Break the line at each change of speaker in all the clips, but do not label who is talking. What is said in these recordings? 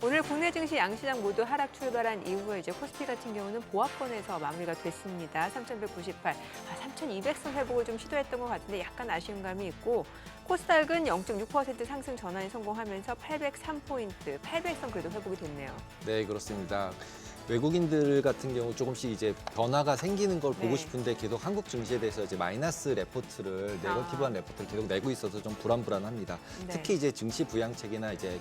오늘 국내 증시 양시장 모두 하락 출발한 이후에 이제 코스피 같은 경우는 보합권에서 마무리가 됐습니다. 3,198, 3,200선 회복을 좀 시도했던 것 같은데 약간 아쉬운 감이 있고 코스닥은 0.6% 상승 전환에 성공하면서 803포인트, 800선 그래도 회복이 됐네요.
네, 그렇습니다. 외국인들 같은 경우 조금씩 이제 변화가 생기는 걸 보고
네.
싶은데 계속 한국 증시에 대해서 이제 마이너스 레포트를 네거티브한 레포트를 계속 내고 있어서 좀 불안합니다.
네.
특히 이제 증시 부양책이나 이제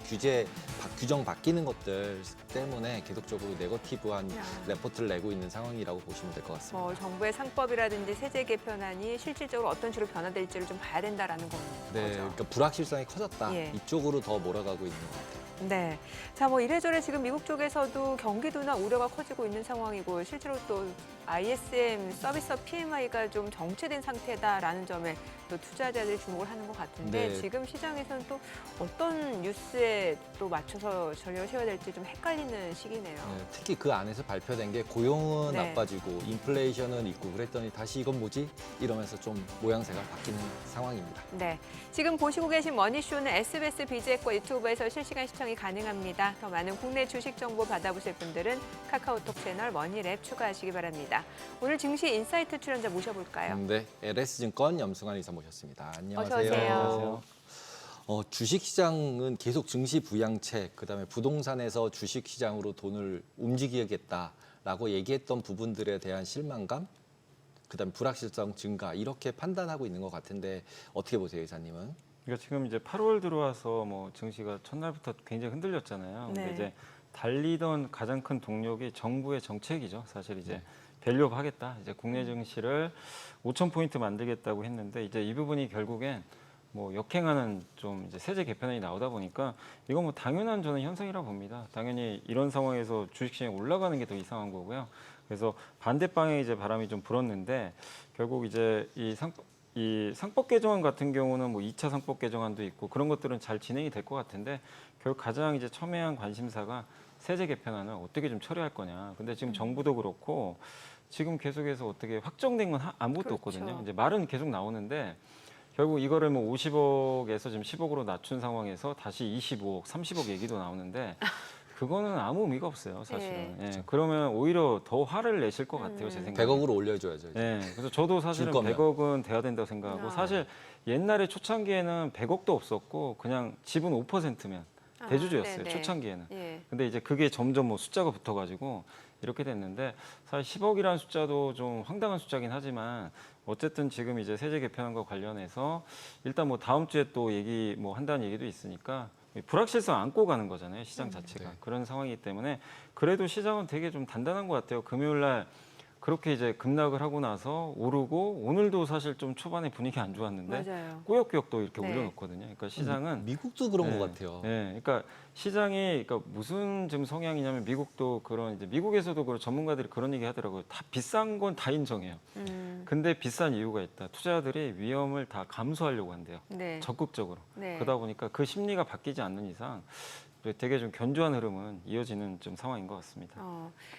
규정 바뀌는 것들 때문에 계속적으로 네거티브한 레포트를 내고 있는 상황이라고 보시면 될 것 같습니다.
뭐 정부의 상법이라든지 세제 개편안이 실질적으로 어떤 식으로 변화될지를 좀 봐야 된다라는 거죠.
네, 그러니까 불확실성이 커졌다.
예.
이쪽으로 더 몰아가고 있는 것 같아요.
네. 자, 뭐 이래저래 지금 미국 쪽에서도 경기도나 우려가 커지고 있는 상황이고 실제로 또 ISM 서비스 PMI가 좀 정체된 상태다라는 점에 또 투자자들이 주목을 하는 것 같은데
네.
지금 시장에서는 또 어떤 뉴스에 또 맞춰서 전략을 세워야 될지 좀 헷갈리는 시기네요.
네, 특히 그 안에서 발표된 게 고용은
네.
나빠지고 인플레이션은 있고 그랬더니 다시 이건 뭐지? 이러면서 좀 모양새가 바뀌는 상황입니다.
네. 지금 보시고 계신 머니쇼는 SBS 비즈액과 유튜브에서 실시간 시청이 가능합니다. 더 많은 국내 주식 정보 받아보실 분들은 카카오톡 채널 머니랩 추가하시기 바랍니다. 오늘 증시 인사이트 출연자 모셔볼까요?
네, LS증권 염승환 이사 모셨습니다. 안녕하세요.
어서 오세요.
안녕하세요.
주식시장은 계속 증시 부양책, 그다음에 부동산에서 주식시장으로 돈을 움직이겠다라고 얘기했던 부분들에 대한 실망감, 그다음에 불확실성 증가 이렇게 판단하고 있는 것 같은데 어떻게 보세요, 이사님은?
그러니까 지금 이제 8월 들어와서 뭐 증시가 첫날부터 굉장히 흔들렸잖아요. 근데
네.
이제 달리던 가장 큰 동력이 정부의 정책이죠. 사실 이제 밸류업 하겠다. 이제 국내 증시를 5,000포인트 만들겠다고 했는데 이제 이 부분이 결국엔 뭐 역행하는 좀 이제 세제 개편안이 나오다 보니까 이건 뭐 당연한 저는 현상이라고 봅니다. 당연히 이런 상황에서 주식시장이 올라가는 게 더 이상한 거고요. 그래서 반대방에 이제 바람이 좀 불었는데 결국 이제 이 상법 개정안 같은 경우는 뭐 2차 상법 개정안도 있고 그런 것들은 잘 진행이 될 것 같은데 결국 가장 이제 첨예한 관심사가 세제 개편안을 어떻게 좀 처리할 거냐. 근데 지금 정부도 그렇고 지금 계속해서 어떻게 확정된 건 아무것도
그렇죠.
없거든요. 이제 말은 계속 나오는데 결국 이거를 뭐 50억에서 지금 10억으로 낮춘 상황에서 다시 25억, 30억 얘기도 나오는데 그거는 아무 의미가 없어요, 사실은. 예, 그러면 오히려 더 화를 내실 것 같아요, 제 생각에.
100억으로 올려줘야죠. 이제.
네, 그래서 저도 사실은
거면.
100억은 돼야 된다고 생각하고 사실 옛날에 초창기에는 100억도 없었고 그냥 지분 5%면 대주주였어요,
네네.
초창기에는.
예.
근데 이제 그게 점점 뭐 숫자가 붙어가지고 이렇게 됐는데 사실 10억이라는 숫자도 좀 황당한 숫자긴 하지만 어쨌든 지금 이제 세제 개편안과 관련해서 일단 뭐 다음 주에 또 얘기 뭐 한다는 얘기도 있으니까 불확실성 안고 가는 거잖아요, 시장 자체가.
네.
그런 상황이기 때문에 그래도 시장은 되게 좀 단단한 것 같아요. 금요일 날 그렇게 이제 급락을 하고 나서 오르고 오늘도 사실 좀 초반에 분위기 안 좋았는데
맞아요.
꾸역꾸역 또 이렇게
네.
올려놓거든요. 그러니까 시장은
미국도 그런
네.
것 같아요.
네, 그러니까 시장이 그러니까 무슨 지금 성향이냐면 미국도 그런 이제 미국에서도 그런 전문가들이 그런 얘기 하더라고요. 다 비싼 건 다 인정해요. 근데 비싼 이유가 있다. 투자자들이 위험을 다 감수하려고 한대요.
네.
적극적으로.
네.
그러다 보니까 그 심리가 바뀌지 않는 이상 되게 좀 견조한 흐름은 이어지는 좀 상황인 것 같습니다.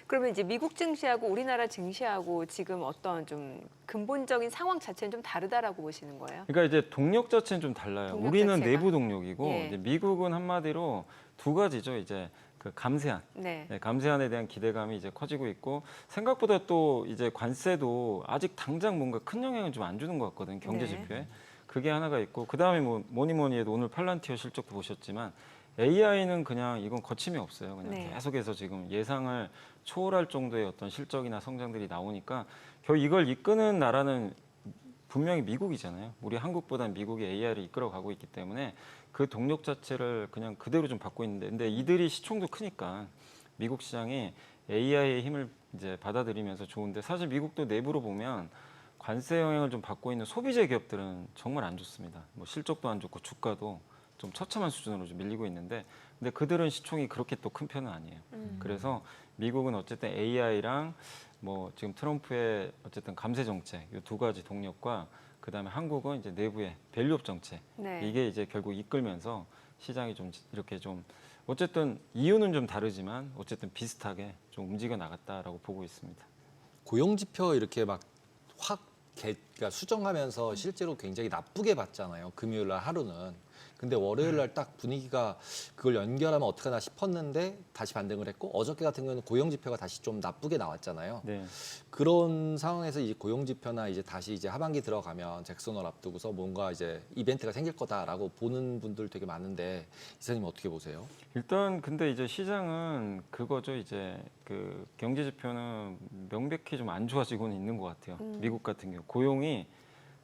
그러면 이제 미국 증시하고 우리나라 증시하고 지금 어떤 좀 근본적인 상황 자체는 좀 다르다라고 보시는 거예요?
그러니까 이제 동력 자체는 좀 달라요.
동력
우리는
자체가?
내부 동력이고
예.
이제 미국은 한마디로 두 가지죠. 이제 그 감세안.
네.
네, 감세안에 대한 기대감이 이제 커지고 있고 생각보다 또 이제 관세도 아직 당장 뭔가 큰 영향을 좀 안 주는 것 같거든요. 경제
네.
지표에. 그게 하나가 있고 그다음에 뭐 뭐니 해도 오늘 팔란티어 실적도 보셨지만 AI는 그냥 이건 거침이 없어요. 그냥
네.
계속해서 지금 예상을 초월할 정도의 어떤 실적이나 성장들이 나오니까 결국 이걸 이끄는 나라는 분명히 미국이잖아요. 우리 한국보다는 미국이 AI를 이끌어가고 있기 때문에 그 동력 자체를 그냥 그대로 좀 받고 있는데 근데 이들이 시총도 크니까 미국 시장이 AI의 힘을 이제 받아들이면서 좋은데 사실 미국도 내부로 보면 관세 영향을 좀 받고 있는 소비재 기업들은 정말 안 좋습니다. 뭐 실적도 안 좋고 주가도 좀 처참한 수준으로 좀 밀리고 있는데 근데 그들은 시총이 그렇게 또 큰 편은 아니에요. 그래서 미국은 어쨌든 AI랑 뭐 지금 트럼프의 어쨌든 감세 정책 이 두 가지 동력과 그다음에 한국은 이제 내부의 밸류업 정책
네.
이게 이제 결국 이끌면서 시장이 좀 이렇게 좀 어쨌든 이유는 좀 다르지만 어쨌든 비슷하게 좀 움직여 나갔다라고 보고 있습니다.
고용 지표 이렇게 막 확 그러니까 수정하면서 실제로 굉장히 나쁘게 봤잖아요. 금요일 날 하루는. 근데 월요일 날 딱 분위기가 그걸 연결하면 어떡하나 싶었는데 다시 반등을 했고 어저께 같은 경우는 고용 지표가 다시 좀 나쁘게 나왔잖아요.
네.
그런 상황에서 이제 고용 지표나 이제 다시 이제 하반기 들어가면 잭슨홀 앞두고서 뭔가 이제 이벤트가 생길 거다라고 보는 분들 되게 많은데 이사님 어떻게 보세요?
일단 근데 이제 시장은 그거죠. 이제 그 경제 지표는 명백히 좀 안 좋아지고는 있는 것 같아요. 미국 같은 경우 고용이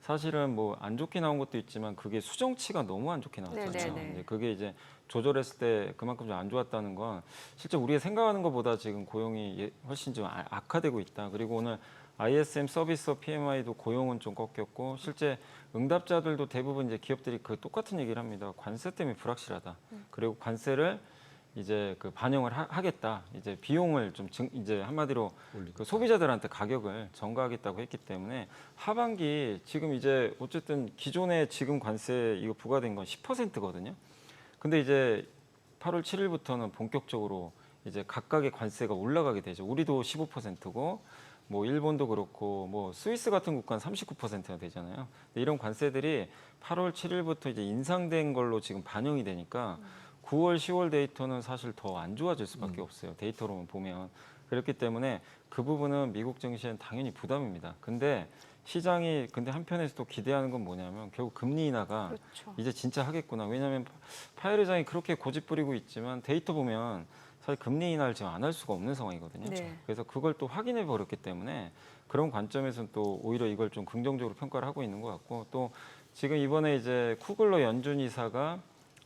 사실은 뭐 안 좋게 나온 것도 있지만 그게 수정치가 너무 안 좋게 나왔잖아요.
네네네.
근데 그게 이제 조절했을 때 그만큼 좀 안 좋았다는 건 실제 우리가 생각하는 것보다 지금 고용이 훨씬 좀 악화되고 있다. 그리고 오늘 ISM 서비스 PMI도 고용은 좀 꺾였고 실제 응답자들도 대부분 이제 기업들이 그 똑같은 얘기를 합니다. 관세 때문에 불확실하다. 그리고 관세를 이제 그 반영을 하겠다. 이제 비용을 좀 이제 한마디로 그 소비자들한테 가격을 전가하겠다고 했기 때문에 하반기 지금 이제 어쨌든 기존에 지금 관세 이거 부과된 건 10%거든요. 근데 이제 8월 7일부터는 본격적으로 이제 각각의 관세가 올라가게 되죠. 우리도 15%고 뭐 일본도 그렇고 뭐 스위스 같은 국가는 39%가 되잖아요. 근데 이런 관세들이 8월 7일부터 이제 인상된 걸로 지금 반영이 되니까 9월, 10월 데이터는 사실 더 안 좋아질 수밖에 없어요. 데이터로만 보면. 그렇기 때문에 그 부분은 미국 증시엔 당연히 부담입니다. 근데 시장이 근데 한편에서 또 기대하는 건 뭐냐면 결국 금리 인하가
그렇죠.
이제 진짜 하겠구나. 왜냐하면 파열 의장이 그렇게 고집 부리고 있지만 데이터 보면 사실 금리 인하를 지금 안 할 수가 없는 상황이거든요.
네.
그래서 그걸 또 확인해 버렸기 때문에 그런 관점에서는 또 오히려 이걸 좀 긍정적으로 평가를 하고 있는 것 같고 또 지금 이번에 이제 쿠글러 연준 이사가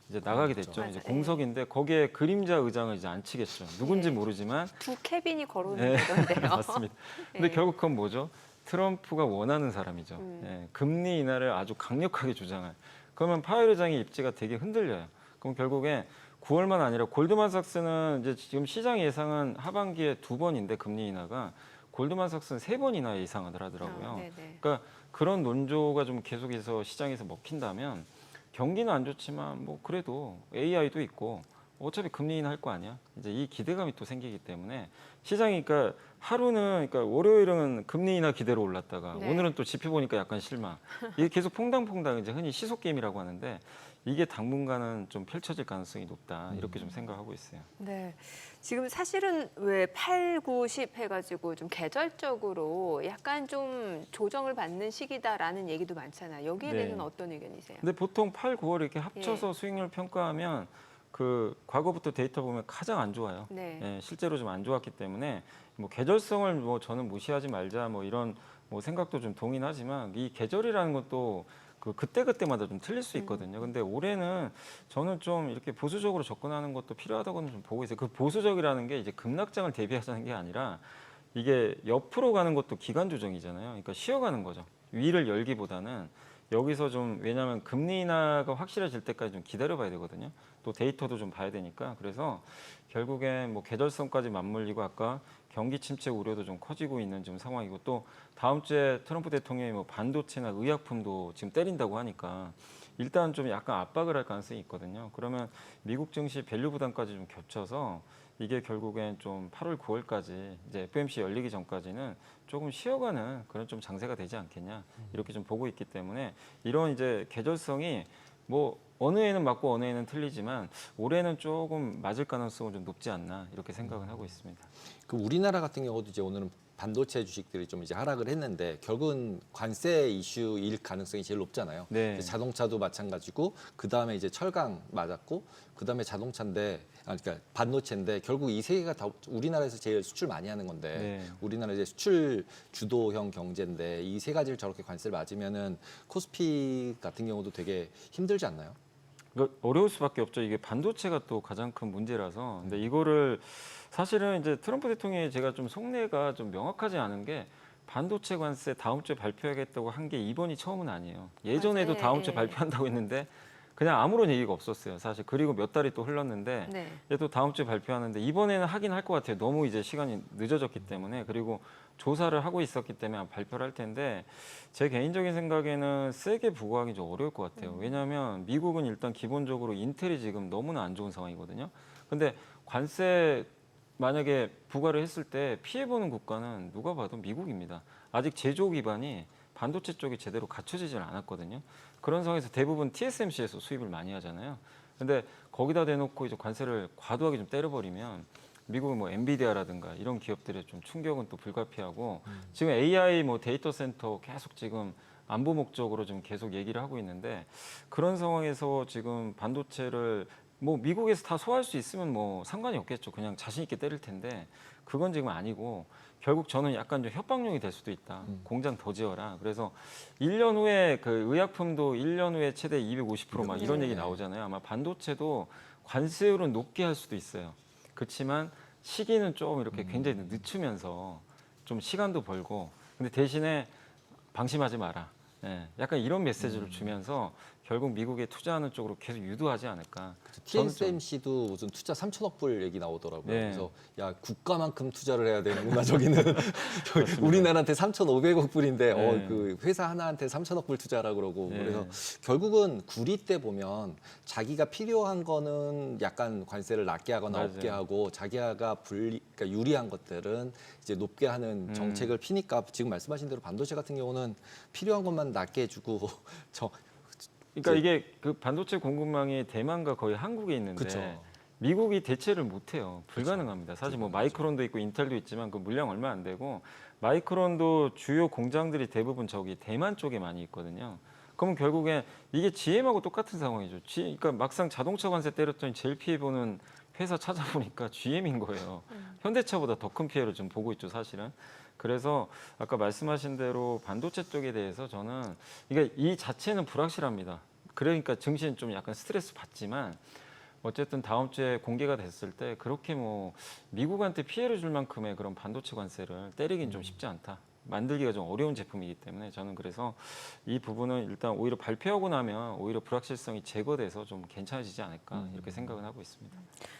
이제 나가게 됐죠.
맞아요.
이제 공석인데 거기에 그림자 의장을 이제 앉히겠죠. 누군지
네.
모르지만
두 캐빈이 걸어오는
네.
거던데요.
맞습니다. 근데
네.
결국 그건 뭐죠? 트럼프가 원하는 사람이죠.
음.
예, 금리 인하를 아주 강력하게 주장할. 그러면 파웰 의장의 입지가 되게 흔들려요. 그럼 결국에 9월만 아니라 골드만삭스는 이제 지금 시장 예상은 하반기에 2번인데 금리 인하가 골드만삭스는 3번 인하 예상을 하더라고요.
네네.
그러니까 그런 논조가 좀 계속해서 시장에서 먹힌다면 경기는 안 좋지만 뭐 그래도 AI도 있고 어차피 금리 인하 할 거 아니야. 이제 이 기대감이 또 생기기 때문에 시장이 그러니까 하루는 그러니까 월요일은 금리 인하 기대로 올랐다가
네.
오늘은 또 지표 보니까 약간 실망. 이게 계속 퐁당퐁당 이제 흔히 시속 게임이라고 하는데 이게 당분간은 좀 펼쳐질 가능성이 높다. 이렇게 좀 생각하고 있어요.
네. 지금 사실은 왜 8, 9, 10 해가지고 좀 계절적으로 약간 좀 조정을 받는 시기다라는 얘기도 많잖아요. 여기에
네.
대해서는 어떤 의견이세요?
근데 보통 8, 9월 이렇게 합쳐서 수익률 평가하면 그 과거부터 데이터 보면 가장 안 좋아요.
네.
예, 실제로 좀 안 좋았기 때문에 뭐 계절성을 뭐 저는 무시하지 말자 뭐 이런 뭐 생각도 좀 동의는 하지만 이 계절이라는 것도 그 그때그때마다 좀 틀릴 수 있거든요. 근데 올해는 저는 좀 이렇게 보수적으로 접근하는 것도 필요하다고는 좀 보고 있어요. 그 보수적이라는 게 이제 급락장을 대비하자는 게 아니라 이게 옆으로 가는 것도 기간 조정이잖아요. 그러니까 쉬어가는 거죠. 위를 열기보다는 여기서 좀 왜냐하면 금리 인하가 확실해질 때까지 좀 기다려봐야 되거든요. 또 데이터도 좀 봐야 되니까 그래서 결국엔 뭐 계절성까지 맞물리고 아까 경기 침체 우려도 좀 커지고 있는 지금 상황이고 또 다음 주에 트럼프 대통령이 뭐 반도체나 의약품도 지금 때린다고 하니까 일단 좀 약간 압박을 할 가능성이 있거든요. 그러면 미국 증시 밸류 부담까지 좀 겹쳐서 이게 결국엔 좀 8월, 9월까지 이제 FOMC 열리기 전까지는 조금 쉬어가는 그런 좀 장세가 되지 않겠냐 이렇게 좀 보고 있기 때문에 이런 이제 계절성이 뭐 어느 해는 맞고 어느 해는 틀리지만 올해는 조금 맞을 가능성은 좀 높지 않나 이렇게 생각은 하고 있습니다.
그 우리나라 같은 경우도 이제 오늘은 반도체 주식들이 좀 이제 하락을 했는데 결국은 관세 이슈일 가능성이 제일 높잖아요.
네.
자동차도 마찬가지고 그 다음에 이제 철강 맞았고 그 다음에 자동차인데 그러니까 반도체인데 결국 이 세 개가 다 우리나라에서 제일 수출 많이 하는 건데
네.
우리나라 이제 수출 주도형 경제인데 이 세 가지를 저렇게 관세를 맞으면은 코스피 같은 경우도 되게 힘들지 않나요?
그러니까 어려울 수밖에 없죠. 이게 반도체가 또 가장 큰 문제라서. 근데 이거를 사실은 이제 트럼프 대통령이 제가 좀 속내가 좀 명확하지 않은 게 반도체 관세 다음 주에 발표하겠다고 한 게 이번이 처음은 아니에요. 예전에도
맞아요.
다음 주에
예.
발표한다고 했는데 그냥 아무런 얘기가 없었어요. 사실 그리고 몇 달이 또 흘렀는데
네.
이제 또 다음 주에 발표하는데 이번에는 하긴 할 것 같아요. 너무 이제 시간이 늦어졌기 때문에 그리고 조사를 하고 있었기 때문에 발표를 할 텐데 제 개인적인 생각에는 세게 부과하기 좀 어려울 것 같아요. 왜냐하면 미국은 일단 기본적으로 인텔이 지금 너무나 안 좋은 상황이거든요. 근데 관세 만약에 부과를 했을 때 피해보는 국가는 누가 봐도 미국입니다. 아직 제조 기반이 반도체 쪽이 제대로 갖춰지질 않았거든요. 그런 상황에서 대부분 TSMC에서 수입을 많이 하잖아요. 근데 거기다 대놓고 이제 관세를 과도하게 좀 때려버리면 미국의 뭐 엔비디아라든가 이런 기업들의 좀 충격은 또 불가피하고 지금 AI 뭐 데이터 센터 계속 지금 안보 목적으로 좀 계속 얘기를 하고 있는데 그런 상황에서 지금 반도체를 뭐 미국에서 다 소화할 수 있으면 뭐 상관이 없겠죠. 그냥 자신 있게 때릴 텐데 그건 지금 아니고 결국 저는 약간 좀 협박용이 될 수도 있다. 공장 더 지어라. 그래서 1년 후에 그 의약품도 1년 후에 최대 250%막 이런 얘기 나오잖아요. 아마 반도체도 관세율은 높게 할 수도 있어요. 그렇지만 시기는 좀 이렇게 굉장히 늦추면서 좀 시간도 벌고 근데 대신에 방심하지 마라. 예, 약간 이런 메시지를 주면서 결국 미국에 투자하는 쪽으로 계속 유도하지 않을까.
TSMC도 무슨 투자 3천억 불 얘기 나오더라고요.
네.
그래서 야 국가만큼 투자를 해야 되는구나 저기는 우리나라한테 3,500억 불인데
네.
그 회사 하나한테 3천억 불 투자라 그러고
네.
그래서 결국은 구리 때 보면 자기가 필요한 거는 약간 관세를 낮게 하거나
맞아요.
없게 하고 자기가 그러니까 유리한 것들은 이제 높게 하는 정책을 피니까 지금 말씀하신 대로 반도체 같은 경우는 필요한 것만 낮게 해주고
그러니까 이게 그 반도체 공급망이 대만과 거의 한국에 있는데
그쵸.
미국이 대체를 못해요. 불가능합니다. 사실 뭐 마이크론도 있고 인텔도 있지만 그 물량 얼마 안 되고 마이크론도 주요 공장들이 대부분 저기 대만 쪽에 많이 있거든요. 그러면 결국에 이게 GM하고 똑같은 상황이죠. 그러니까 막상 자동차 관세 때렸더니 제일 피해 보는 회사 찾아보니까 GM인 거예요. 현대차보다 더 큰 피해를 좀 보고 있죠, 사실은. 그래서 아까 말씀하신 대로 반도체 쪽에 대해서 저는 그러니까 이 자체는 불확실합니다. 그러니까 증시는 좀 약간 스트레스 받지만 어쨌든 다음 주에 공개가 됐을 때 그렇게 뭐 미국한테 피해를 줄 만큼의 그런 반도체 관세를 때리긴 좀 쉽지 않다. 만들기가 좀 어려운 제품이기 때문에 저는 그래서 이 부분은 일단 오히려 발표하고 나면 오히려 불확실성이 제거돼서 좀 괜찮아지지 않을까 이렇게 생각은 하고 있습니다.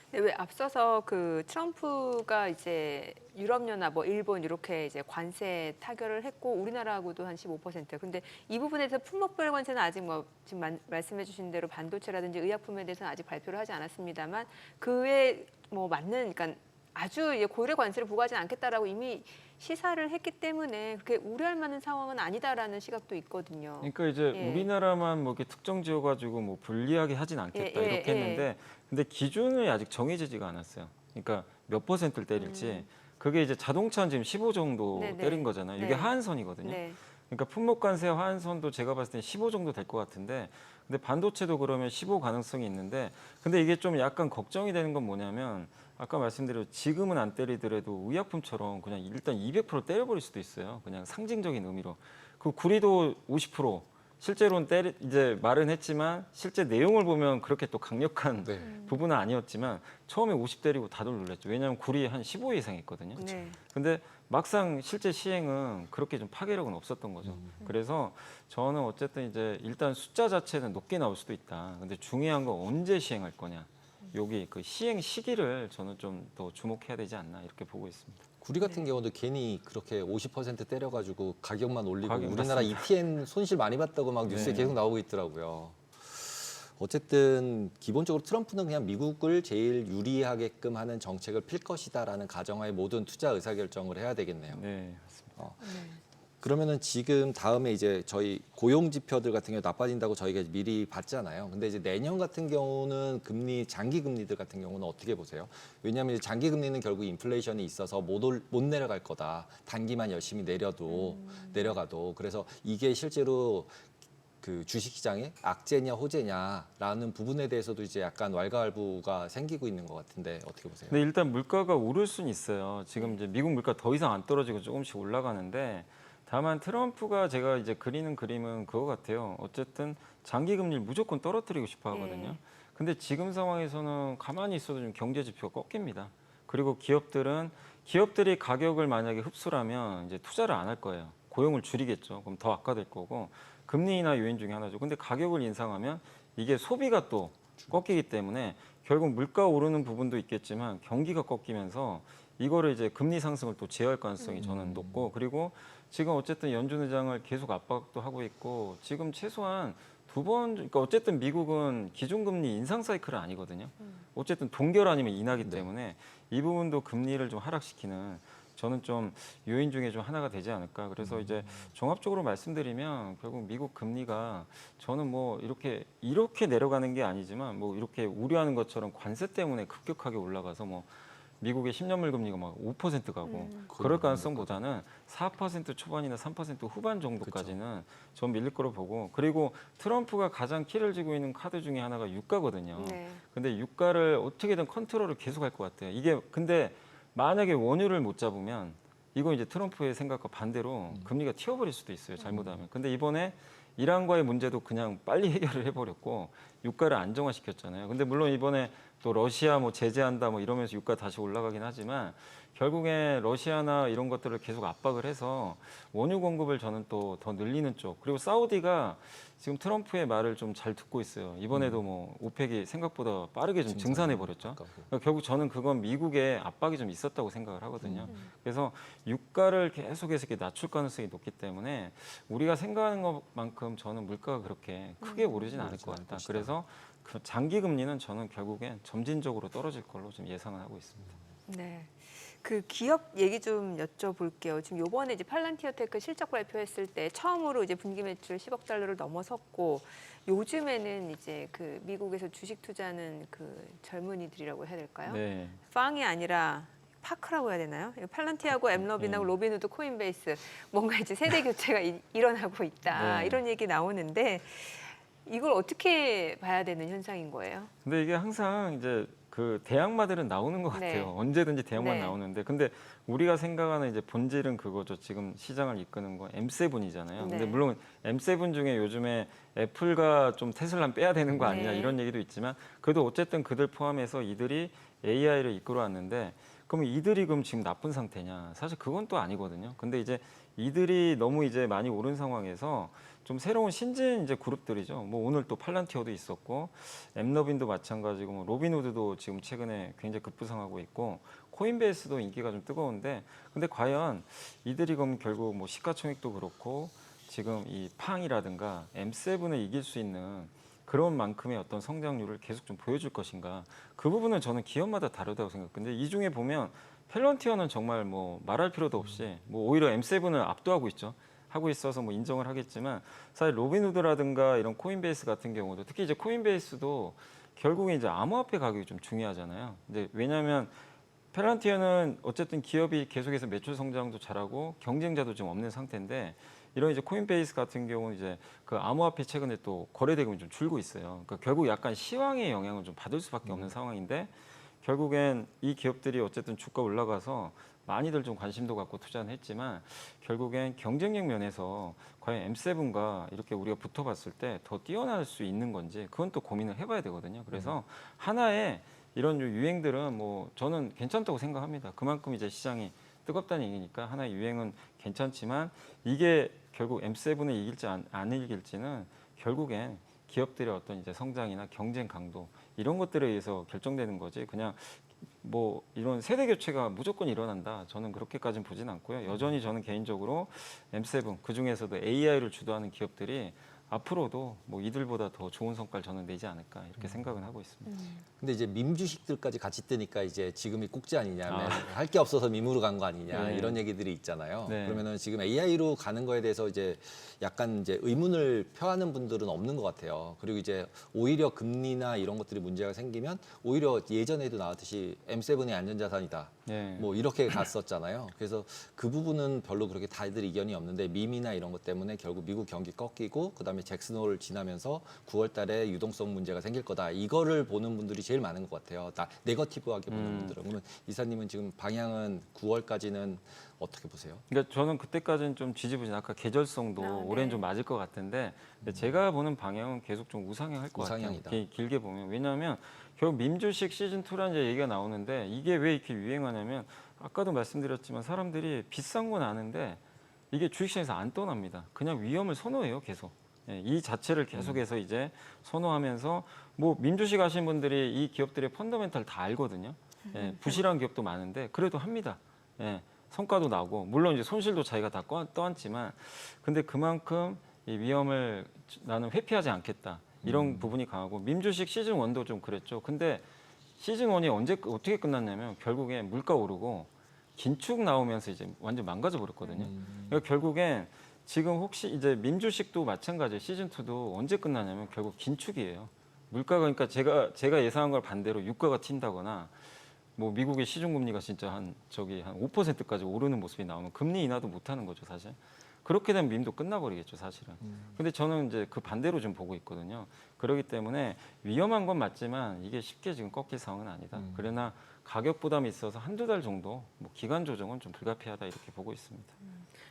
근데 왜 앞서서 그 트럼프가 이제 유럽연합, 뭐 일본 이렇게 이제 관세 타결을 했고 우리나라하고도 한 15%. 근데 이 부분에서 품목별 관세는 아직 뭐 지금 말씀해주신 대로 반도체라든지 의약품에 대해서는 아직 발표를 하지 않았습니다만 그 외에 뭐 맞는, 그러니까 아주 이제 고율의 관세를 부과하지 않겠다라고 이미 시사를 했기 때문에 그렇게 우려할 만한 상황은 아니다라는 시각도 있거든요.
그러니까 이제
예.
우리나라만 뭐 이렇게 특정 지어 가지고 뭐 불리하게 하진 않겠다
예, 예,
이렇게
예.
했는데 근데 기준이 아직 정해지지가 않았어요. 그러니까 몇 퍼센트를 때릴지 그게 이제 자동차는 지금 15 정도
네, 네.
때린 거잖아요. 이게
네.
하한선이거든요.
네.
그러니까 품목관세 하한선도 제가 봤을 때 15 정도 될 것 같은데 근데 반도체도 그러면 15 가능성이 있는데 근데 이게 좀 약간 걱정이 되는 건 뭐냐면 아까 말씀드린 지금은 안 때리더라도 의약품처럼 그냥 일단 200% 때려버릴 수도 있어요. 그냥 상징적인 의미로. 그 구리도 50% 실제로는 이제 말은 했지만 실제 내용을 보면 그렇게 또 강력한
네.
부분은 아니었지만 처음에 50 때리고 다들 놀랐죠. 왜냐하면 구리 한 15 이상 있거든요.
네.
근데 막상 실제 시행은 그렇게 좀 파괴력은 없었던 거죠. 그래서 저는 어쨌든 이제 일단 숫자 자체는 높게 나올 수도 있다. 근데 중요한 건 언제 시행할 거냐. 여기 그 시행 시기를 저는 좀 더 주목해야 되지 않나 이렇게 보고 있습니다.
구리 같은 경우도 괜히 그렇게 50% 때려가지고 가격만 올리고
가격
우리나라
맞습니다.
ETN 손실 많이 봤다고 막 뉴스에
네.
계속 나오고 있더라고요. 어쨌든 기본적으로 트럼프는 그냥 미국을 제일 유리하게끔 하는 정책을 필 것이다라는 가정하에 모든 투자 의사결정을 해야 되겠네요.
네, 맞습니다.
그러면은 지금 다음에 이제 저희 고용 지표들 같은 경우 나빠진다고 저희가 미리 봤잖아요. 근데 이제 내년 같은 경우는 장기 금리들 같은 경우는 어떻게 보세요? 왜냐하면 이제 장기 금리는 결국 인플레이션이 있어서 못 내려갈 거다. 단기만 열심히 내려가도 그래서 이게 실제로 그 주식시장에 악재냐 호재냐라는 부분에 대해서도 이제 약간 왈가왈부가 생기고 있는 것 같은데 어떻게 보세요?
근데 일단 물가가 오를 수는 있어요. 지금 이제 미국 물가 더 이상 안 떨어지고 조금씩 올라가는데 다만 트럼프가 제가 이제 그리는 그림은 그거 같아요. 어쨌든 장기 금리를 무조건 떨어뜨리고 싶어 하거든요. 근데 지금 상황에서는 가만히 있어도 좀 경제 지표가 꺾입니다. 그리고 기업들이 가격을 만약에 흡수하면 이제 투자를 안 할 거예요. 고용을 줄이겠죠. 그럼 더 악화될 거고 금리 인하 요인 중에 하나죠. 근데 가격을 인상하면 이게 소비가 또 꺾이기 때문에 결국 물가 오르는 부분도 있겠지만 경기가 꺾이면서 이거를 이제 금리 상승을 또 제어할 가능성이 저는 높고 그리고 지금 어쨌든 연준 의장을 계속 압박도 하고 있고 지금 최소한 그러니까 어쨌든 미국은 기준금리 인상 사이클은 아니거든요. 어쨌든 동결 아니면 인하기 때문에 이 부분도 금리를 좀 하락시키는 저는 좀 요인 중에 좀 하나가 되지 않을까. 그래서 이제 종합적으로 말씀드리면 결국 미국 금리가 저는 뭐 이렇게 내려가는 게 아니지만 뭐 이렇게 우려하는 것처럼 관세 때문에 급격하게 올라가서 뭐 미국의 10년물 금리가 막 5% 가고 그럴 가능성보다는 4% 초반이나 3% 후반 정도까지는 전 밀릴 거로 보고, 그리고 트럼프가 가장 키를 쥐고 있는 카드 중에 하나가 유가거든요.
네.
근데 유가를 어떻게든 컨트롤을 계속할 것 같아요. 이게 근데 만약에 원유를 못 잡으면 이거 이제 트럼프의 생각과 반대로 금리가 튀어버릴 수도 있어요. 잘못하면. 근데 이번에 이란과의 문제도 그냥 빨리 해결을 해버렸고 유가를 안정화시켰잖아요. 근데 물론 이번에 또 러시아 뭐 제재한다 뭐 이러면서 유가 다시 올라가긴 하지만 결국에 러시아나 이런 것들을 계속 압박을 해서 원유 공급을 저는 또 더 늘리는 쪽, 그리고 사우디가 지금 트럼프의 말을 좀 잘 듣고 있어요. 이번에도 뭐 오펙이 생각보다 빠르게 좀 증산해 버렸죠. 그러니까 결국 저는 그건 미국의 압박이 좀 있었다고 생각을 하거든요. 그래서 유가를 계속해서 이렇게 낮출 가능성이 높기 때문에 우리가 생각하는 것만큼 저는 물가가 그렇게 크게 오르진 않을 것 같다. 그래서 그 장기 금리는 저는 결국엔 점진적으로 떨어질 걸로 좀 예상을 하고 있습니다.
네. 그 기업 얘기 좀 여쭤볼게요. 지금 요번에 이제 팔란티어테크 실적 발표했을 때 처음으로 이제 분기 매출 10억 달러를 넘어섰고, 요즘에는 이제 그 미국에서 주식 투자하는 그 젊은이들이라고 해야 될까요?
네.
빵이 아니라 파크라고 해야 되나요? 팔란티하고 엠러빈하고 로빈후드, 코인베이스 뭔가 이제 세대 교체가 일어나고 있다.
네.
이런 얘기 나오는데 이걸 어떻게 봐야 되는 현상인 거예요?
근데 이게 항상 이제 그 대항마들은 나오는 것 같아요.
네.
언제든지 대항마
네.
나오는데, 근데 우리가 생각하는 이제 본질은 그거죠. 지금 시장을 이끄는 거 M7이잖아요. 근데
네.
물론 M7 중에 요즘에 애플과 좀 테슬라는 빼야 되는 거 아니냐
네.
이런 얘기도 있지만, 그래도 어쨌든 그들 포함해서 이들이 AI를 이끌어 왔는데, 그럼 이들이 그럼 지금 나쁜 상태냐? 사실 그건 또 아니거든요. 근데 이제 이들이 너무 이제 많이 오른 상황에서 좀 새로운 신진 이제 그룹들이죠. 뭐 오늘 또 팔란티어도 있었고, 엠너빈도 마찬가지고, 뭐 로빈후드도 지금 최근에 굉장히 급부상하고 있고, 코인베이스도 인기가 좀 뜨거운데, 근데 과연 이들이 그럼 결국 뭐 시가총액도 그렇고 지금 이 팡이라든가 M7을 이길 수 있는 그런 만큼의 어떤 성장률을 계속 좀 보여줄 것인가? 그 부분은 저는 기업마다 다르다고 생각해요. 근데 이 중에 보면 펠런티어는 정말 뭐 말할 필요도 없이 뭐 오히려 M7을 압도하고 있죠. 하고 있어서 뭐 인정을 하겠지만, 사실 로빈후드라든가 이런 코인베이스 같은 경우도, 특히 이제 코인베이스도 결국에 이제 암호화폐 가격이 좀 중요하잖아요. 근데 왜냐하면 펠란티어는 어쨌든 기업이 계속해서 매출 성장도 잘하고 경쟁자도 좀 없는 상태인데, 이런 이제 코인베이스 같은 경우는 이제 그 암호화폐 최근에 또 거래 대금이 좀 줄고 있어요. 그러니까 결국 약간 시황의 영향을 좀 받을 수밖에 없는 상황인데, 결국엔 이 기업들이 어쨌든 주가 올라가서 많이들 좀 관심도 갖고 투자는 했지만, 결국엔 경쟁력 면에서 과연 M7과 이렇게 우리가 붙어봤을 때 더 뛰어날 수 있는 건지, 그건 또 고민을 해봐야 되거든요. 그래서 하나의 이런 유행들은 뭐 저는 괜찮다고 생각합니다. 그만큼 이제 시장이 뜨겁다는 얘기니까 하나의 유행은 괜찮지만, 이게 결국 M7을 이길지 안 이길지는 결국엔 기업들의 어떤 이제 성장이나 경쟁 강도 이런 것들에 의해서 결정되는 거지, 그냥 뭐 이런 세대 교체가 무조건 일어난다, 저는 그렇게까지는 보진 않고요. 여전히 저는 개인적으로 M7 그 중에서도 AI를 주도하는 기업들이 앞으로도 뭐 이들보다 더 좋은 성과를 저는 내지 않을까 이렇게 생각은 하고 있습니다.
근데 이제 밈주식들까지 같이 뜨니까 이제 지금이 꼭지 아니냐, 할 게 없어서 밈으로 간 거 아니냐,
네.
이런 얘기들이 있잖아요.
네.
그러면은 지금 AI로 가는 거에 대해서 이제 약간 이제 의문을 표하는 분들은 없는 것 같아요. 그리고 이제 오히려 금리나 이런 것들이 문제가 생기면 오히려 예전에도 나왔듯이 M7이 안전자산이다,
네.
뭐 이렇게 갔었잖아요. 그래서 그 부분은 별로 그렇게 다들 이견이 없는데, 밈이나 이런 것 때문에 결국 미국 경기 꺾이고 그다음에 잭슨홀을 지나면서 9월 달에 유동성 문제가 생길 거다, 이거를 보는 분들이 제일 많은 것 같아요. 다 네거티브하게 보는 분들은. 그러면 이사님은 지금 방향은 9월까지는 어떻게 보세요?
그러니까 저는 그때까지는 좀 지지부진, 아까 계절성도
네.
올해는 좀 맞을 것 같은데, 제가 보는 방향은 계속 좀 우상향할 것
우상향이다.
같아요. 길게 보면. 왜냐하면 결국 밈주식 시즌2라는 얘기가 나오는데, 이게 왜 이렇게 유행하냐면, 아까도 말씀드렸지만 사람들이 비싼 건 아는데 이게 주식시장에서 안 떠납니다. 그냥 위험을 선호해요, 계속. 예, 이 자체를 계속해서 이제 선호하면서, 뭐 밈주식 하신 분들이 이 기업들의 펀더멘탈 다 알거든요. 예, 부실한 기업도 많은데 그래도 합니다. 예, 성과도 나고, 물론 이제 손실도 자기가 다 떠안지만, 근데 그만큼 이 위험을 나는 회피하지 않겠다, 이런 부분이 강하고, 밈주식 시즌 1도 좀 그랬죠. 근데 시즌 1이 어떻게 끝났냐면 결국에 물가 오르고 긴축 나오면서 이제 완전 망가져 버렸거든요. 그러니까 결국엔 지금 혹시 이제 민주식도 마찬가지예요. 시즌 2도 언제 끝나냐면 결국 긴축이에요. 물가가 그러니까 제가 예상한 걸 반대로 유가가 튄다거나 뭐 미국의 시중금리가 진짜 한 5%까지 오르는 모습이 나오면 금리 인하도 못 하는 거죠, 사실. 그렇게 되면 밈도 끝나버리겠죠, 사실은. 근데 저는 이제 그 반대로 좀 보고 있거든요. 그렇기 때문에 위험한 건 맞지만 이게 쉽게 지금 꺾일 상황은 아니다. 그러나 가격 부담이 있어서 한두 달 정도 뭐 기간 조정은 좀 불가피하다 이렇게 보고 있습니다.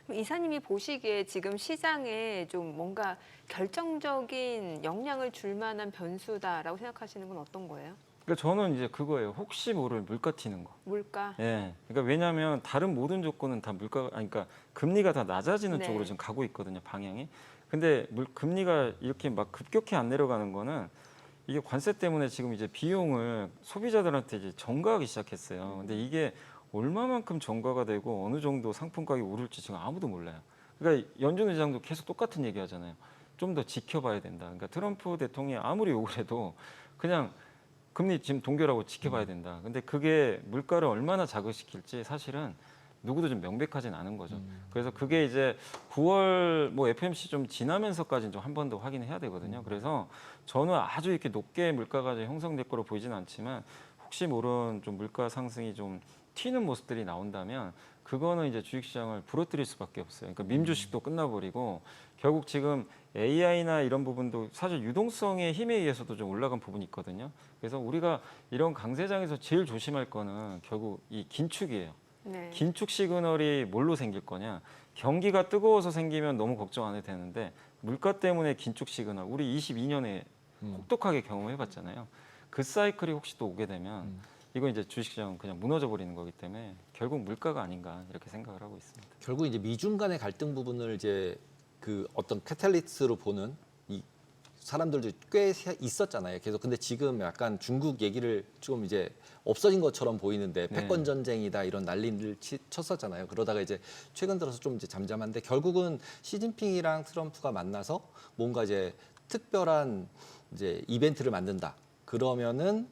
그럼 이사님이 보시기에 지금 시장에 좀 뭔가 결정적인 영향을 줄 만한 변수다라고 생각하시는 건 어떤 거예요?
그러니까 저는 이제 그거예요. 혹시 모를 물가 튀는 거.
물가?
예. 그러니까 왜냐하면 다른 모든 조건은 다 물가가 아니 그러니까 금리가 다 낮아지는
네.
쪽으로 지금 가고 있거든요, 방향이. 근데 금리가 이렇게 막 급격히 안 내려가는 거는 이게 관세 때문에 지금 이제 비용을 소비자들한테 이제 전가하기 시작했어요. 근데 이게 얼마만큼 전가가 되고 어느 정도 상품 가격이 오를지 지금 아무도 몰라요. 그러니까 연준 의장도 계속 똑같은 얘기 하잖아요. 좀 더 지켜봐야 된다. 그러니까 트럼프 대통령이 아무리 욕을 해도 그냥 금리 지금 동결하고 지켜봐야 된다. 근데 그게 물가를 얼마나 자극시킬지 사실은 누구도 좀 명백하진 않은 거죠. 그래서 그게 이제 9월 뭐 FOMC 좀 지나면서까지는 좀 한 번 더 확인해야 되거든요. 그래서 저는 아주 이렇게 높게 물가가 형성될 거로 보이지는 않지만 혹시 모르는 좀 물가 상승이 좀 튀는 모습들이 나온다면 그거는 이제 주식시장을 부러뜨릴 수밖에 없어요. 그러니까 밈주식도 끝나버리고 결국 지금 AI나 이런 부분도 사실 유동성의 힘에 의해서도 좀 올라간 부분이 있거든요. 그래서 우리가 이런 강세장에서 제일 조심할 거는 결국 이 긴축이에요.
네.
긴축 시그널이 뭘로 생길 거냐? 경기가 뜨거워서 생기면 너무 걱정 안 해도 되는데 물가 때문에 긴축 시그널 우리 22년에 혹독하게 경험해봤잖아요. 그 사이클이 혹시 또 오게 되면 이건 이제 주식시장은 그냥 무너져 버리는 거기 때문에 결국 물가가 아닌가 이렇게 생각을 하고 있습니다.
결국 이제 미중 간의 갈등 부분을 이제 그 어떤 카탈리스트로 보는 이 사람들도 꽤 있었잖아요. 계속 근데 지금 약간 중국 얘기를 좀 이제 없어진 것처럼 보이는데
네.
패권 전쟁이다 이런 난리를 쳤었잖아요. 그러다가 이제 최근 들어서 좀 이제 잠잠한데 결국은 시진핑이랑 트럼프가 만나서 뭔가 이제 특별한 이제 이벤트를 만든다. 그러면은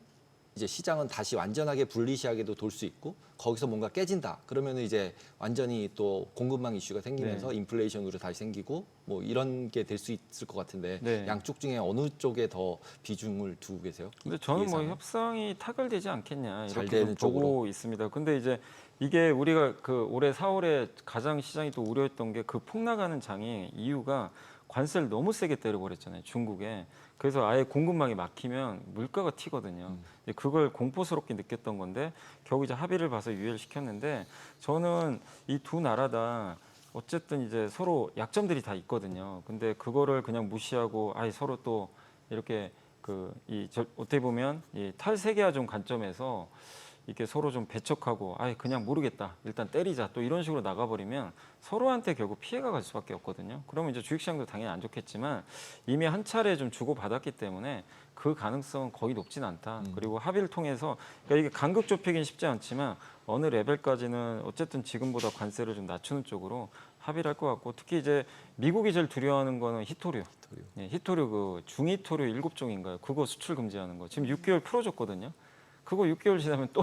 이제 시장은 다시 완전하게 불리시하게도 돌 수 있고 거기서 뭔가 깨진다. 그러면은 이제 완전히 또 공급망 이슈가 생기면서 인플레이션으로 다시 생기고 뭐 이런 게 될 수 있을 것 같은데
네.
양쪽 중에 어느 쪽에 더 비중을 두고 계세요?
근데 저는 뭐
예상은?
협상이 타결되지 않겠냐
잘
이렇게
되는
좀 보고
쪽으로.
있습니다. 근데 이제 이게 우리가 그 올해 4월에 가장 시장이 또 우려했던 게 그 폭락하는 장의 이유가 관세를 너무 세게 때려버렸잖아요, 중국에. 그래서 아예 공급망이 막히면 물가가 튀거든요. 근데 그걸 공포스럽게 느꼈던 건데 결국 이제 합의를 봐서 유예를 시켰는데 저는 이 두 나라 다 어쨌든 이제 서로 약점들이 다 있거든요. 근데 그거를 그냥 무시하고 아예 서로 또 이렇게 어떻게 보면 이 탈세계화종 관점에서 이렇게 서로 좀 배척하고 아예 그냥 모르겠다 일단 때리자 또 이런 식으로 나가버리면 서로한테 결국 피해가 갈 수밖에 없거든요. 그러면 이제 주식시장도 당연히 안 좋겠지만 이미 한 차례 좀 주고받았기 때문에 그 가능성은 거의 높진 않다. 그리고 합의를 통해서 그러니까 이게 간극 좁히긴 쉽지 않지만 어느 레벨까지는 어쨌든 지금보다 관세를 좀 낮추는 쪽으로 합의를 할 것 같고 특히 이제 미국이 제일 두려워하는 거는 히토류. 예, 히토류 그 중히토류 7종인가요? 그거 수출 금지하는 거. 지금 6개월 풀어줬거든요. 그거 6개월 지나면 또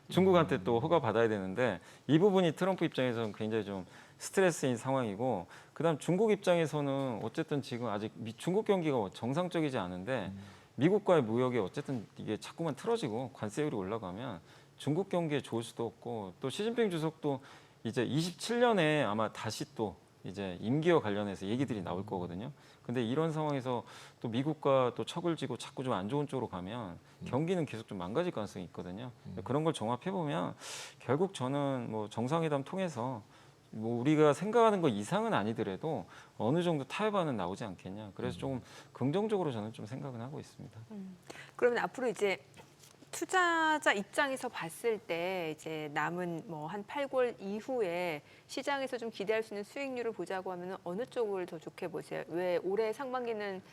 중국한테 또 허가 받아야 되는데 이 부분이 트럼프 입장에서는 굉장히 좀 스트레스인 상황이고 그다음 중국 입장에서는 어쨌든 지금 아직 중국 경기가 정상적이지 않은데 미국과의 무역이 어쨌든 이게 자꾸만 틀어지고 관세율이 올라가면 중국 경기에 좋을 수도 없고 또 시진핑 주석도 이제 27년에 아마 다시 또 이제 임기와 관련해서 얘기들이 나올 거거든요. 근데 이런 상황에서 또 미국과 또 척을 지고 자꾸 좀 안 좋은 쪽으로 가면 경기는 계속 좀 망가질 가능성이 있거든요. 그런 걸 종합해 보면 결국 저는 뭐 정상회담 통해서 뭐 우리가 생각하는 것 이상은 아니더라도 어느 정도 타협안은 나오지 않겠냐. 그래서 조금 긍정적으로 저는 좀 생각은 하고 있습니다.
그러면 앞으로 이제 투자자 입장에서 봤을 때 이제 남은 뭐 한 8개월 이후에 시장에서 좀 기대할 수 있는 수익률을 보자고 하면 어느 쪽을 더 좋게 보세요? 왜 올해 상반기는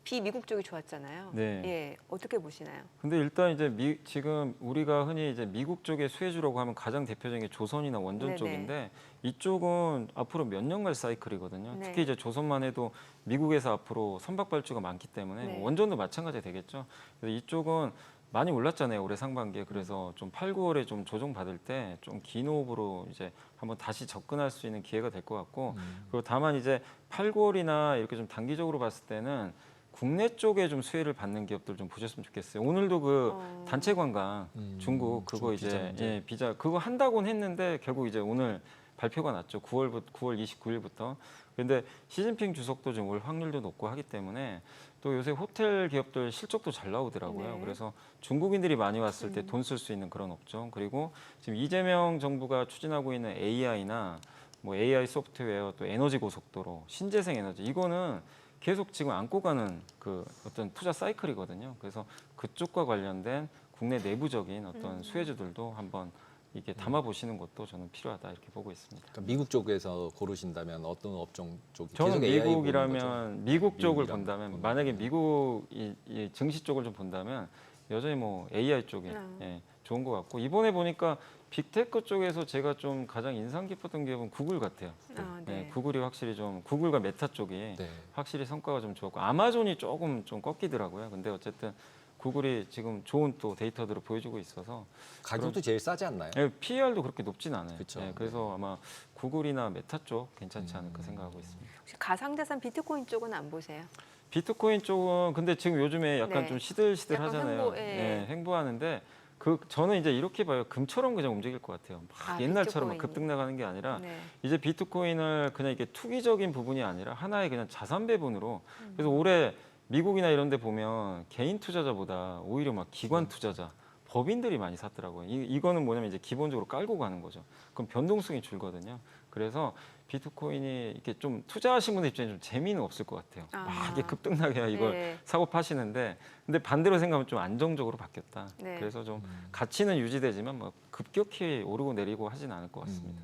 비미국 쪽이 좋았잖아요.
네.
예, 어떻게 보시나요?
근데 일단 이제 지금 우리가 흔히 이제 미국 쪽에 수혜주라고 하면 가장 대표적인 게 조선이나 원전
네네.
쪽인데 이쪽은 앞으로 몇 년 갈 사이클이거든요.
네.
특히 이제 조선만 해도 미국에서 앞으로 선박발주가 많기 때문에
네.
원전도 마찬가지 되겠죠. 그래서 이쪽은 많이 올랐잖아요 올해 상반기에. 그래서 좀 8, 9월에 좀 조정 받을 때 좀 긴 호흡으로 이제 한번 다시 접근할 수 있는 기회가 될 것 같고 그리고 다만 이제 8, 9월이나 이렇게 좀 단기적으로 봤을 때는 국내 쪽에 좀 수혜를 받는 기업들 좀 보셨으면 좋겠어요. 오늘도 그 단체 관광 중국 그거
중국 비자
이제
문제.
예, 비자 그거 한다고는 했는데 결국 이제 오늘 발표가 났죠. 9월 29일부터. 그런데 시진핑 주석도 지금 올 확률도 높고 하기 때문에 또 요새 호텔 기업들 실적도 잘 나오더라고요.
네.
그래서 중국인들이 많이 왔을 때 돈 쓸 수 있는 그런 업종 그리고 지금 이재명 정부가 추진하고 있는 AI나 뭐 AI 소프트웨어 또 에너지 고속도로 신재생 에너지 이거는 계속 지금 안고 가는 그 어떤 투자 사이클이거든요. 그래서 그쪽과 관련된 국내 내부적인 어떤 수혜주들도 한번 이게 담아 보시는 것도 저는 필요하다 이렇게 보고 있습니다.
그러니까 미국 쪽에서 고르신다면 어떤 업종 쪽이
저는
계속 AI 보는 거죠?
미국이라면 미국 쪽을
미국이라면
본다면
보는
만약에
거예요.
미국 이 증시 쪽을 좀 본다면 여전히 뭐 AI 쪽에 예, 좋은 것 같고 이번에 보니까 빅테크 쪽에서 제가 좀 가장 인상 깊었던 기업은 구글 같아요.
네.
구글이 확실히 좀 구글과 메타 쪽이
네.
확실히 성과가 좀 좋았고 아마존이 조금 좀 꺾이더라고요. 근데 어쨌든 구글이 지금 좋은 또 데이터들을 보여주고 있어서
가격도 제일 싸지 않나요?
PER도 그렇게 높진 않아요.
그쵸.
그래서 아마 구글이나 메타 쪽 괜찮지 않을까 생각하고 있습니다.
혹시 가상자산 비트코인 쪽은 안 보세요?
비트코인 쪽은 근데 지금 요즘에 약간
네.
좀 시들시들
약간
하잖아요.
횡보, 예.
횡보하는데 저는 이제 이렇게 봐요. 금처럼 그냥 움직일 것 같아요. 막 옛날처럼 막
비트코인이.
급등 나가는 게 아니라
네.
이제 비트코인을 그냥 이게 투기적인 부분이 아니라 하나의 그냥 자산 배분으로 그래서 올해 미국이나 이런 데 보면 개인 투자자보다 오히려 막 기관 투자자 법인들이 많이 샀더라고요. 이거는 뭐냐면 이제 기본적으로 깔고 가는 거죠. 그럼 변동성이 줄거든요. 그래서 비트코인이 이렇게 좀 투자하신 분들 입장에 좀 재미는 없을 것 같아요. 막 이게 급등나게 이걸
네.
사고 파시는데 근데 반대로 생각하면 좀 안정적으로 바뀌었다.
네.
그래서 좀 가치는 유지되지만 뭐 급격히 오르고 내리고 하진 않을 것 같습니다.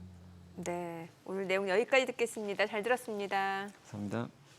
네. 오늘 내용 여기까지 듣겠습니다. 잘 들었습니다.
감사합니다.